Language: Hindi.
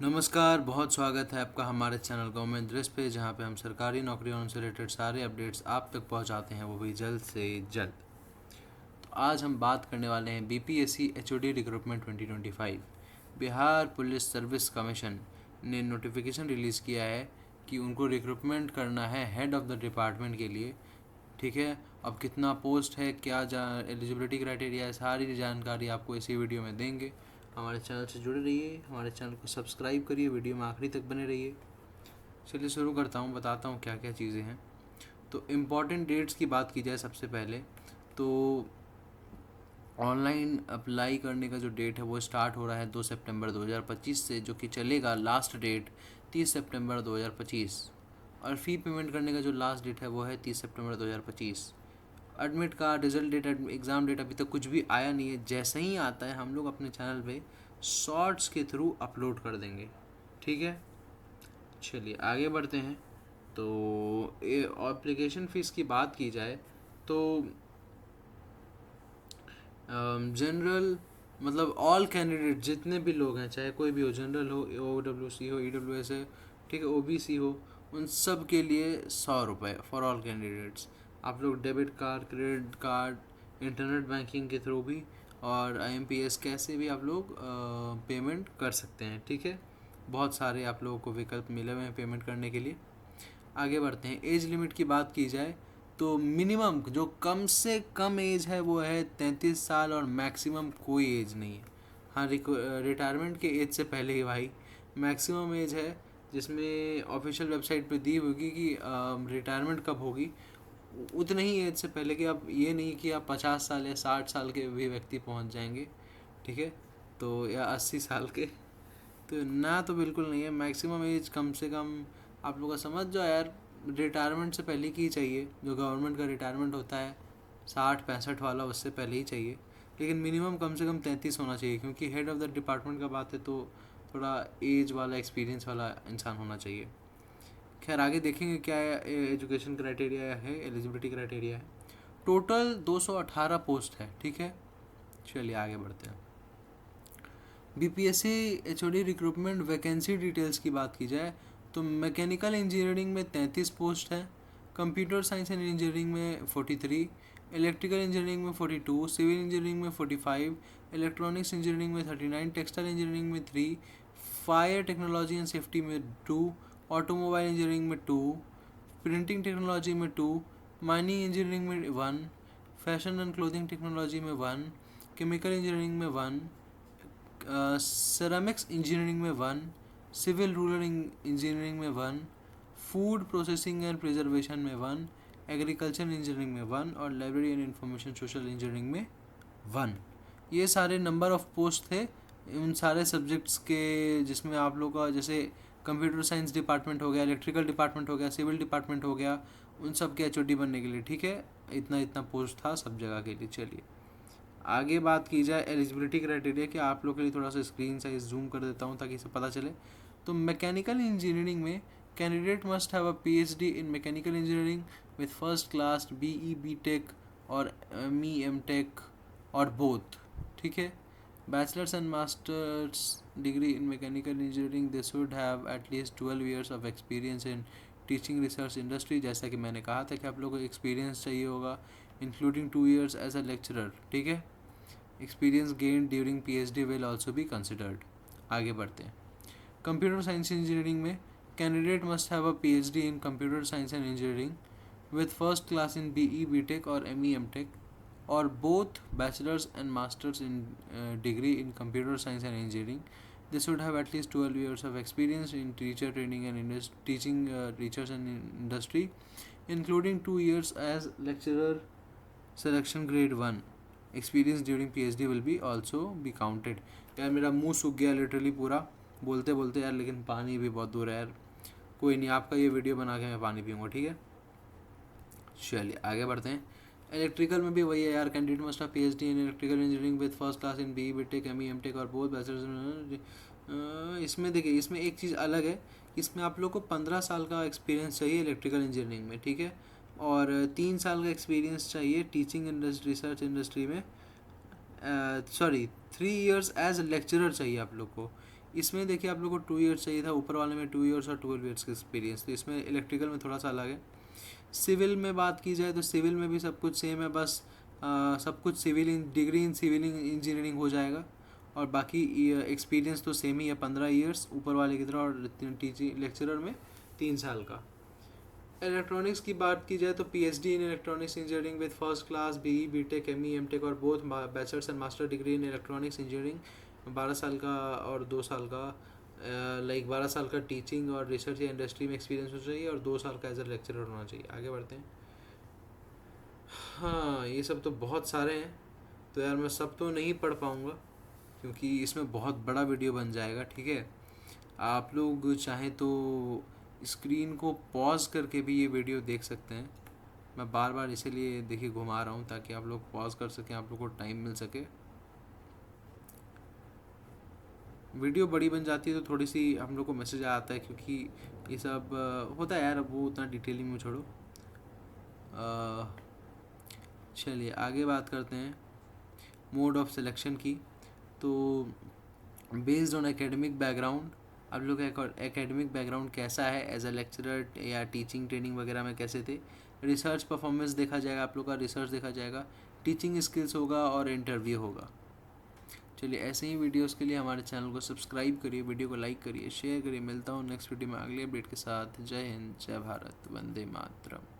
नमस्कार, बहुत स्वागत है आपका हमारे चैनल गवर्नमेंट दृश्य पे, जहाँ पे हम सरकारी नौकरियों से रिलेटेड सारे अपडेट्स आप तक पहुँचाते हैं, वो भी जल्द से जल्द। तो आज हम बात करने वाले हैं BPSC HOD recruitment 2025। Bihar police service commission ने नोटिफिकेशन रिलीज़ किया है कि उनको रिक्रूटमेंट करना है हेड ऑफ़ द डिपार्टमेंट के लिए। ठीक है, अब कितना पोस्ट है, क्या एलिजिबिलिटी क्राइटेरिया है, सारी जानकारी आपको इसी वीडियो में देंगे। हमारे चैनल से जुड़े रहिए, हमारे चैनल को सब्सक्राइब करिए, वीडियो में आखिरी तक बने रहिए। चलिए शुरू करता हूँ, बताता हूँ क्या क्या चीज़ें हैं। तो इम्पॉर्टेंट डेट्स की बात की जाए सबसे पहले, तो ऑनलाइन अप्लाई करने का जो डेट है वो स्टार्ट हो रहा है 2 सितंबर 2025 से, जो कि चलेगा लास्ट डेट 30 सितंबर 2025। और फ़ी पेमेंट करने का जो लास्ट डेट है वो है 30 सितंबर 2025। Admit card, result date, exam date अभी तक कुछ भी आया नहीं है। जैसे ही आता है हम लोग अपने चैनल पे शॉर्ट्स के थ्रू अपलोड कर देंगे। ठीक है, चलिए आगे बढ़ते हैं। तो एप्लीकेशन फ़ीस की बात की जाए तो जनरल मतलब ऑल कैंडिडेट जितने भी लोग हैं, चाहे कोई भी हो, जनरल हो, OWC हो, EWS है, ठीक है, OBC हो, उन सब के लिए 100 रुपये फॉर ऑल कैंडिडेट्स। आप लोग debit card, credit card, internet banking के थ्रू भी और IMPS कैसे भी आप लोग पेमेंट कर सकते हैं। ठीक है, बहुत सारे आप लोगों को विकल्प मिले हुए हैं पेमेंट करने के लिए। आगे बढ़ते हैं। एज लिमिट की बात की जाए तो मिनिमम जो कम से कम एज है वो है 33 साल और मैक्सिमम कोई एज नहीं है। हाँ, रिटायरमेंट के एज से पहले ही भाई मैक्सिमम एज है, जिसमें ऑफिशियल वेबसाइट पे दी होगी कि रिटायरमेंट कब होगी। उतने ही एज से पहले कि आप ये नहीं कि आप 50 साल या 60 साल के भी व्यक्ति पहुंच जाएंगे। ठीक है, तो या 80 साल के, तो ना तो बिल्कुल नहीं है। मैक्सिमम एज कम से कम आप लोग का समझ जाओ यार, रिटायरमेंट से पहले की ही चाहिए। जो गवर्नमेंट का रिटायरमेंट होता है 60-65 वाला, उससे पहले ही चाहिए। लेकिन मिनिमम कम से कम 33 होना चाहिए, क्योंकि हेड ऑफ़ द डिपार्टमेंट का बात है तो थोड़ा एज वाला, एक्सपीरियंस वाला इंसान होना चाहिए। खैर आगे देखेंगे क्या एजुकेशन क्राइटेरिया है, एलिजिबिलिटी क्राइटेरिया है। टोटल 218 पोस्ट है। ठीक है, चलिए आगे बढ़ते हैं। BPSC HOD recruitment vacancy details की बात की जाए तो मैकेनिकल इंजीनियरिंग में 33 पोस्ट है, कंप्यूटर साइंस एंड इंजीनियरिंग में 43, इलेक्ट्रिकल इंजीनियरिंग में 42, सिविल इंजीनियरिंग में 45, इलेक्ट्रॉनिक्स इंजीनियरिंग में 39, टेक्सटाइल इंजीनियरिंग में 3, फायर टेक्नोलॉजी एंड सेफ्टी में 2, ऑटोमोबाइल इंजीनियरिंग में 2, प्रिंटिंग टेक्नोलॉजी में 2, माइनिंग इंजीनियरिंग में 1, फैशन एंड क्लोथिंग टेक्नोलॉजी में 1, केमिकल इंजीनियरिंग में 1, सेरामिक्स इंजीनियरिंग में 1, सिविल रूरल इंजीनियरिंग में 1, फूड प्रोसेसिंग एंड प्रिजर्वेशन में 1, एग्रीकल्चर इंजीनियरिंग में 1 और library and information social engineering में 1। ये सारे नंबर ऑफ़ पोस्ट थे उन सारे सब्जेक्ट्स के, जिसमें आप लोग का जैसे कंप्यूटर साइंस डिपार्टमेंट हो गया, इलेक्ट्रिकल डिपार्टमेंट हो गया, सिविल डिपार्टमेंट हो गया, उन सब के HOD बनने के लिए। ठीक है, इतना इतना पोस्ट था सब जगह के लिए। चलिए आगे बात की जाए एलिजिबिलिटी क्राइटेरिया कि आप लोग के लिए थोड़ा सा स्क्रीन साइज जूम कर देता हूँ ताकि इसे पता चले। तो मैकेनिकल इंजीनियरिंग में candidate must have a PhD in mechanical engineering with first class BE BTech और ME MTech और बोथ। ठीक है, bachelors and masters degree in mechanical engineering they should have at least 12 years of experience in teaching research industry. जैसा कि मैंने कहा था कि आप लोगों को एक्सपीरियंस चाहिए होगा, including 2 years as a lecturer. ठीक है, experience gain during PhD will also be considered. आगे बढ़ते हैं। कंप्यूटर साइंस इंजीनियरिंग में candidate must have a PhD in computer science and engineering with first class in BE BTech और ME MTech और both bachelors and masters in degree in computer science and engineering. They should have at least 12 years of experience in teacher training and teaching teachers and industry, including 2 years as lecturer selection grade 1. Experience during PhD will be also be counted. यार मेरा मुंह सूख गया लिटरली पूरा बोलते बोलते यार, लेकिन पानी भी बहुत दूर है यार। कोई नहीं, आपका ये वीडियो बना के मैं पानी पीऊँगा। ठीक है, चलिए आगे बढ़ते हैं। इलेक्ट्रिकल में भी वही है यार, candidate must have PhD in electrical engineering with first class in BE BTech ME MTech और बोथ बैचलर्स। इसमें देखिए, इसमें एक चीज़ अलग है, इसमें आप लोग को 15 साल का एक्सपीरियंस चाहिए इलेक्ट्रिकल इंजीनियरिंग में। ठीक है, और 3 साल का एक्सपीरियंस चाहिए टीचिंग इंडस्ट्री रिसर्च इंडस्ट्री में। सॉरी, 3 ईयर्स एज लेक्चरर चाहिए आप लोग को। इसमें देखिए आप लोग को 2 ईयर्स चाहिए था, ऊपर वाले में 2 ईयर्स और 12 ईयर्स का एक्सपीरियंस, तो इसमें इलेक्ट्रिकल में थोड़ा सा अलग है। सिविल में बात की जाए तो सिविल में भी सब कुछ सेम है, बस सब कुछ डिग्री इन सिविल इंजीनियरिंग हो जाएगा, और बाकी एक्सपीरियंस तो सेम ही है, 15 ईयर्स ऊपर वाले की तरह, और टीचिंग लेक्चरर में 3 साल का। इलेक्ट्रॉनिक्स की बात की जाए तो PhD in electronics engineering with first class BE B Tech ME M Tech और both bachelors and master degree in electronics engineering, 12 साल का और 2 साल का, 12 साल का टीचिंग और रिसर्च या इंडस्ट्री में एक्सपीरियंस होना चाहिए, और 2 साल का एज ए लेक्चरर होना चाहिए। आगे बढ़ते हैं। हाँ, ये सब तो बहुत सारे हैं, तो यार मैं सब तो नहीं पढ़ पाऊँगा क्योंकि इसमें बहुत बड़ा वीडियो बन जाएगा, ठीक है। आप लोग चाहें तो स्क्रीन को पॉज करके भी ये वीडियो देख सकते हैं। मैं बार बार इसीलिए देखिए घुमा रहा हूँ ताकि आप लोग पॉज कर सकें, आप लोग को टाइम मिल सके। वीडियो बड़ी बन जाती है तो थोड़ी सी हम लोग को मैसेज आता है, क्योंकि ये सब होता है यार, अब वो उतना डिटेलिंग में छोड़ो। चलिए आगे बात करते हैं मोड ऑफ सिलेक्शन की। तो बेस्ड ऑन एकेडमिक बैकग्राउंड, आप लोग का एकेडमिक बैकग्राउंड कैसा है, एज अ लेक्चरर या टीचिंग ट्रेनिंग वगैरह में कैसे थे। रिसर्च परफॉर्मेंस देखा जाएगा, आप लोग का रिसर्च देखा जाएगा, टीचिंग स्किल्स होगा और इंटरव्यू होगा। चलिए ऐसे ही वीडियोस के लिए हमारे चैनल को सब्सक्राइब करिए, वीडियो को लाइक करिए, शेयर करिए। मिलता हूँ नेक्स्ट वीडियो में अगले अपडेट के साथ। जय हिंद, जय भारत, वंदे मातरम।